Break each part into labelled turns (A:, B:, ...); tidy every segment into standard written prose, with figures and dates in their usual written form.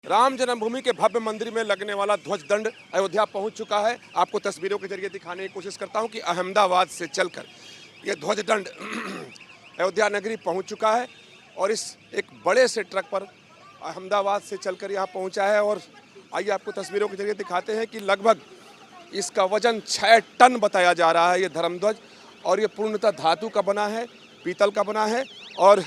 A: राम जन्मभूमि के भव्य मंदिर में लगने वाला ध्वज दंड अयोध्या पहुंच चुका है। आपको तस्वीरों के जरिए दिखाने की कोशिश करता हूं कि अहमदाबाद से चलकर यह ध्वज दंड अयोध्या नगरी पहुंच चुका है और इस एक बड़े से ट्रक पर अहमदाबाद से चलकर यहां पहुंचा है। और आइए आपको तस्वीरों के जरिए दिखाते हैं कि लगभग इसका वजन 6 टन बताया जा रहा है ये धर्मध्वज। और ये पूर्णतः धातु का बना है, पीतल का बना है और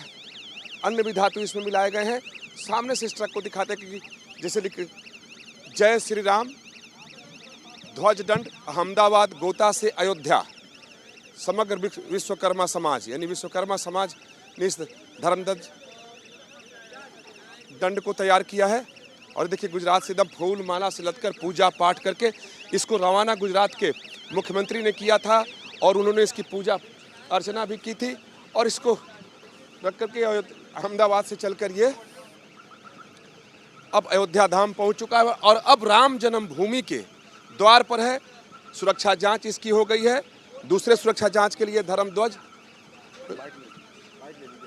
A: अन्य भी धातु इसमें मिलाए गए हैं। सामने से इस ट्रक को दिखाते हैं कि जैसे लिख जय श्री राम ध्वज दंड अहमदाबाद गोता से अयोध्या समग्र विश्वकर्मा समाज यानी विश्वकर्मा समाज ने इस धर्मध्वज दंड को तैयार किया है। और देखिए गुजरात से एकदम फूल माला से लदकर पूजा पाठ करके इसको रवाना गुजरात के मुख्यमंत्री ने किया था और उन्होंने इसकी पूजा अर्चना भी की थी। और इसको रख करके अहमदाबाद से चलकर ये अब अयोध्या धाम पहुंच चुका है और अब राम जन्मभूमि के द्वार पर है। सुरक्षा जांच इसकी हो गई है। दूसरे सुरक्षा जांच के लिए धर्मध्वज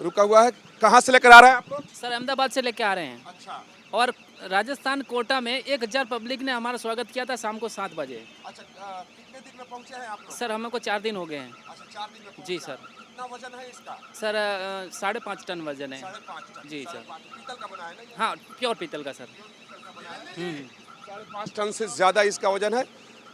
A: रुका हुआ है। कहां से लेकर आ रहे हैं आप लोग?
B: सर अहमदाबाद से लेकर आ रहे हैं।
A: अच्छा।
B: और राजस्थान कोटा में 1000 पब्लिक ने हमारा स्वागत किया था शाम को 7 बजे।
A: अच्छा, कितने दिन में पहुंचे हैं आप लोग?
B: सर हमको 4 दिन हो गए हैं।
A: अच्छा, 4 दिन में
B: जी सर।
A: कितना वजन है इसका?
B: सर 5.5 टन वजन है।
A: 5.5 टन।
B: जी सर।
A: पीतल का बना है ना ये?
B: हाँ प्योर पीतल का सर।
A: 5.5 टन से ज़्यादा इसका वजन है।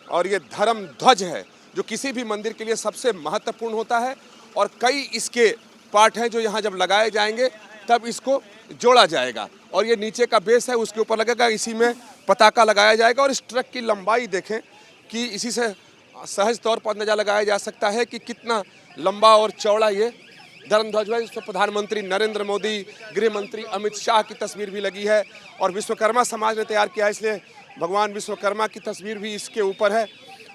A: और ये धर्म ध्वज है जो किसी भी मंदिर के लिए सबसे महत्वपूर्ण होता है। और कई इसके पार्ट हैं जो यहाँ जब लगाए जाएंगे तब इसको जोड़ा जाएगा। और ये नीचे का बेस है उसके ऊपर लगेगा, इसी में पताका लगाया जाएगा। और इस ट्रक की लंबाई देखें कि इसी से सहज तौर पर अंदाजा लगाया जा सकता है कि कितना लंबा और चौड़ा ये धर्मध्वज है। इस पर प्रधानमंत्री नरेंद्र मोदी, गृह मंत्री अमित शाह की तस्वीर भी लगी है और विश्वकर्मा समाज ने तैयार किया है, इसलिए भगवान विश्वकर्मा की तस्वीर भी इसके ऊपर है।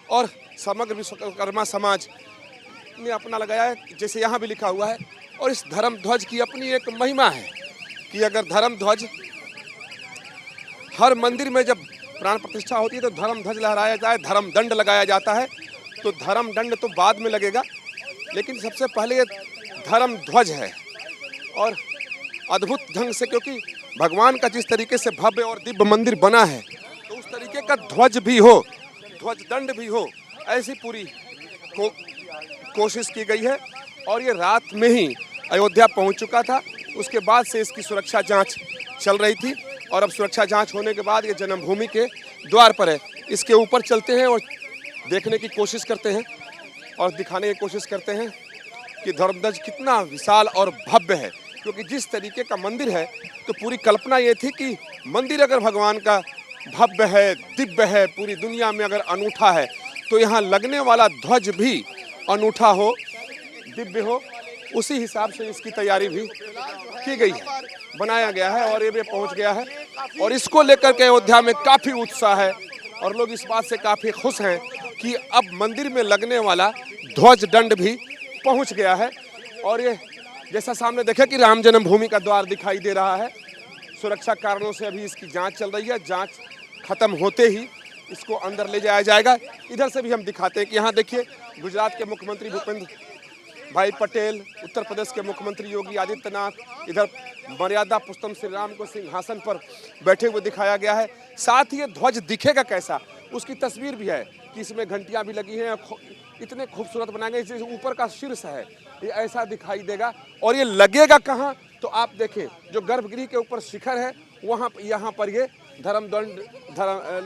A: और समग्र विश्वकर्मा समाज ने अपना लगाया है, जैसे यहाँ भी लिखा हुआ है। और इस धर्मध्वज की अपनी एक महिमा है कि अगर धर्मध्वज हर मंदिर में जब प्राण प्रतिष्ठा होती है तो धर्मध्वज लहराया जाए, धर्म दंड लगाया जाता है। तो धर्म दंड तो बाद में लगेगा, लेकिन सबसे पहले ये धर्म ध्वज है। और अद्भुत ढंग से, क्योंकि भगवान का जिस तरीके से भव्य और दिव्य मंदिर बना है तो उस तरीके का ध्वज भी हो, ध्वज दंड भी हो, ऐसी पूरी कोशिश की गई है। और ये रात में ही अयोध्या पहुंच चुका था। उसके बाद से इसकी सुरक्षा जांच चल रही थी और अब सुरक्षा जांच होने के बाद ये जन्मभूमि के द्वार पर है। इसके ऊपर चलते हैं और देखने की कोशिश करते हैं और दिखाने की कोशिश करते हैं कि धर्मध्वज कितना विशाल और भव्य है। क्योंकि जिस तरीके का मंदिर है तो पूरी कल्पना ये थी कि मंदिर अगर भगवान का भव्य है, दिव्य है, पूरी दुनिया में अगर अनूठा है तो यहाँ लगने वाला ध्वज भी अनूठा हो, दिव्य हो। उसी हिसाब से इसकी तैयारी भी की गई है, बनाया गया है और ये भी पहुँच गया है। और इसको लेकर के अयोध्या में काफ़ी उत्साह है और लोग इस बात से काफ़ी खुश हैं कि अब मंदिर में लगने वाला ध्वज दंड भी पहुंच गया है। और ये जैसा सामने देखे कि राम जन्मभूमि का द्वार दिखाई दे रहा है। सुरक्षा कारणों से अभी इसकी जांच चल रही है। जांच खत्म होते ही इसको अंदर ले जाया जाएगा। इधर से भी हम दिखाते हैं कि यहाँ देखिए गुजरात के मुख्यमंत्री भूपेंद्र भाई पटेल, उत्तर प्रदेश के मुख्यमंत्री योगी आदित्यनाथ, इधर मर्यादा पुरुषोत्तम श्री राम को सिंहासन पर बैठे हुए दिखाया गया है। साथ ही ये ध्वज दिखेगा कैसा उसकी तस्वीर भी है कि इसमें घंटियां भी लगी हैं, इतने खूबसूरत बनाए गए। जैसे ऊपर का शीर्ष है ये ऐसा दिखाई देगा। और ये लगेगा कहाँ तो आप देखें, जो गर्भगृह के ऊपर शिखर है वहाँ यहाँ पर ये धर्मदंड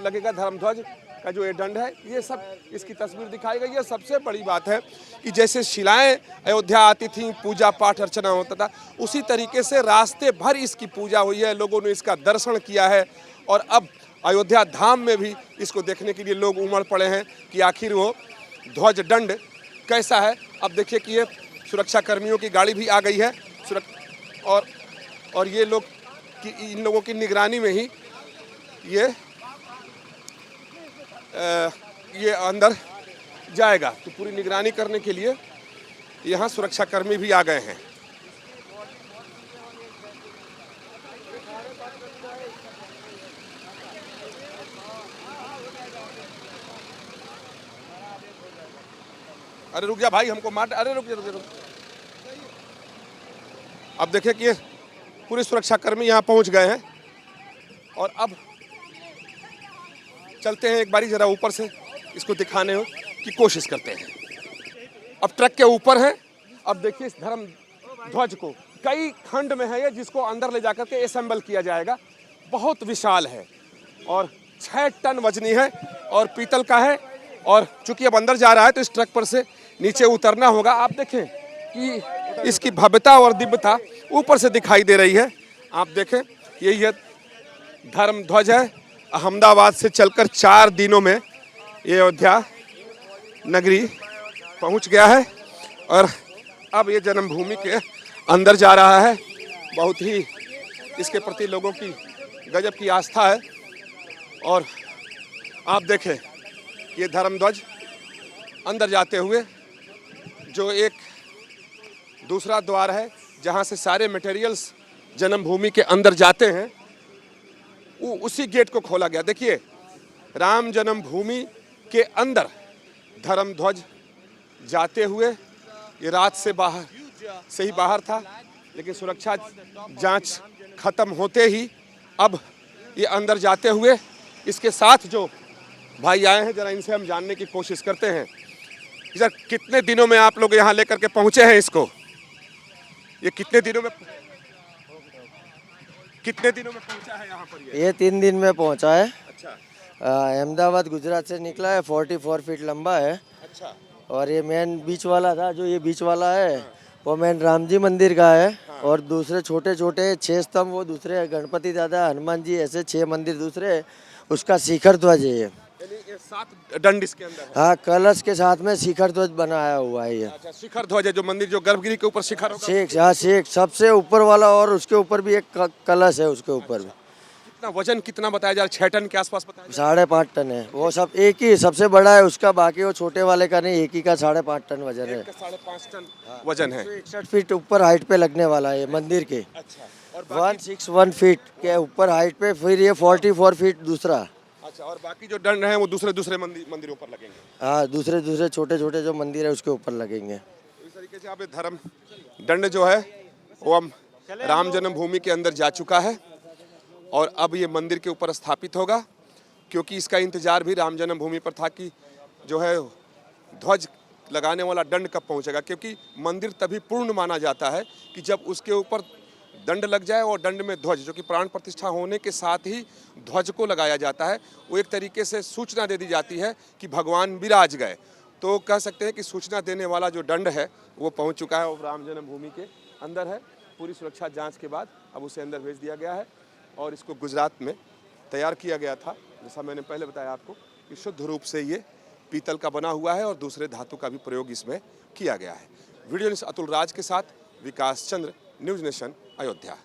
A: लगेगा। धर्मध्वज का जो ये दंड है, ये सब इसकी तस्वीर दिखाई गई है। सबसे बड़ी बात है कि जैसे शिलाएं अयोध्या आती थी, पूजा पाठ अर्चना होता था, उसी तरीके से रास्ते भर इसकी पूजा हुई है, लोगों ने इसका दर्शन किया है। और अब अयोध्या धाम में भी इसको देखने के लिए लोग उमड़ पड़े हैं कि आखिर वो ध्वज दंड कैसा है। अब देखिए कि ये सुरक्षा कर्मियों की गाड़ी भी आ गई है और ये लोग कि इन लोगों की निगरानी में ही ये अंदर जाएगा। तो पूरी निगरानी करने के लिए यहाँ सुरक्षा कर्मी भी आ गए हैं। अरे रुक जा भाई, हमको मार। अरे रुक जा। अब देखिए कि पूरे सुरक्षा कर्मी यहाँ पहुँच गए हैं और अब चलते हैं एक बारी जरा ऊपर से इसको दिखाने की कोशिश करते हैं। अब ट्रक के ऊपर है। अब देखिए इस धर्म ध्वज को कई खंड में है ये, जिसको अंदर ले जाकर के असेंबल किया जाएगा। बहुत विशाल है और 6 टन वजनी है और पीतल का है। और चूंकि अब अंदर जा रहा है तो इस ट्रक पर से नीचे उतरना होगा। आप देखें कि इसकी भव्यता और दिव्यता ऊपर से दिखाई दे रही है। आप देखें ये धर्म ध्वज है। अहमदाबाद से चलकर 4 दिनों में ये अयोध्या नगरी पहुंच गया है और अब ये जन्मभूमि के अंदर जा रहा है। बहुत ही इसके प्रति लोगों की गजब की आस्था है। और आप देखें ये धर्म ध्वज अंदर जाते हुए जो एक दूसरा द्वार है जहां से सारे मटेरियल्स जन्मभूमि के अंदर जाते हैं, उसी गेट को खोला गया। देखिए राम जन्मभूमि के अंदर धर्म ध्वज जाते हुए ये रात से बाहर था, लेकिन सुरक्षा जांच खत्म होते ही अब ये अंदर जाते हुए इसके साथ जो भाई आए हैं, जरा इनसे हम जानने की कोशिश करते हैं। सर, कितने दिनों में आप लोग यहाँ लेकर के पहुंचे हैं इसको? ये कितने दिनों में पहुंचा है यहाँ पर?
C: ये 3 दिन में पहुंचा है।
A: अच्छा
C: अहमदाबाद गुजरात से निकला है। 44 फीट लंबा है।
A: अच्छा।
C: और ये मेन बीच वाला था, जो ये बीच वाला है वो मेन राम जी मंदिर का है। और दूसरे छोटे छोटे 6 स्तंभ वो दूसरे गणपति दादा, हनुमान जी, ऐसे 6 मंदिर दूसरे, उसका शिखर ध्वज है ये।
A: 7 दंड इसके अंदर है।
C: हाँ, कलश के साथ में शिखर ध्वज बनाया हुआ है ये।
A: अच्छा, शिखर ध्वज है जो मंदिर जो गर्भगृह के ऊपर शिखर होगा।
C: शेख सबसे ऊपर वाला, और उसके ऊपर भी एक कलश है, उसके ऊपर भी।
A: कितना वजन कितना बताया जा रहा है? 6 टन के आसपास बताया जा
C: 5.5 टन है। वो सब एक ही सबसे बड़ा है उसका, बाकी वो छोटे वाले का नहीं, एक ही का 5.5 टन वजन है।
A: 5.5 टन वजन है।
C: 61 फीट ऊपर हाइट पे लगने वाला है ये मंदिर के।
A: अच्छा। और
C: 161 फीट के ऊपर हाइट पे, फिर ये 44 फीट दूसरा।
A: अच्छा, और बाकी जो दंड है वो दूसरे मंदिरों पर लगेंगे।
C: हाँ, दूसरे छोटे छोटे जो मंदिर है उसके ऊपर लगेंगे।
A: तो इस तरीके से आप धर्म दंड जो है वो हम राम जन्मभूमि के अंदर जा चुका है और अब ये मंदिर के ऊपर स्थापित होगा, क्योंकि इसका इंतजार भी राम जन्मभूमि पर था कि जो है ध्वज लगाने वाला दंड कब पहुंचेगा, क्योंकि मंदिर तभी पूर्ण माना जाता है कि जब उसके ऊपर दंड लग जाए और दंड में ध्वज, जो कि प्राण प्रतिष्ठा होने के साथ ही ध्वज को लगाया जाता है, वो एक तरीके से सूचना दे दी जाती है कि भगवान विराज गए। तो कह सकते हैं कि सूचना देने वाला जो दंड है वो पहुंच चुका है और राम जन्मभूमि के अंदर है। पूरी सुरक्षा जांच के बाद अब उसे अंदर भेज दिया गया है और इसको गुजरात में तैयार किया गया था, जैसा मैंने पहले बताया आपको कि शुद्ध रूप से ये पीतल का बना हुआ है और दूसरे धातु का भी प्रयोग इसमें किया गया है। वीडियो जर्नलिस्ट अतुल राज के साथ विकास चंद्र, न्यूज़ नेशन, अयोध्या।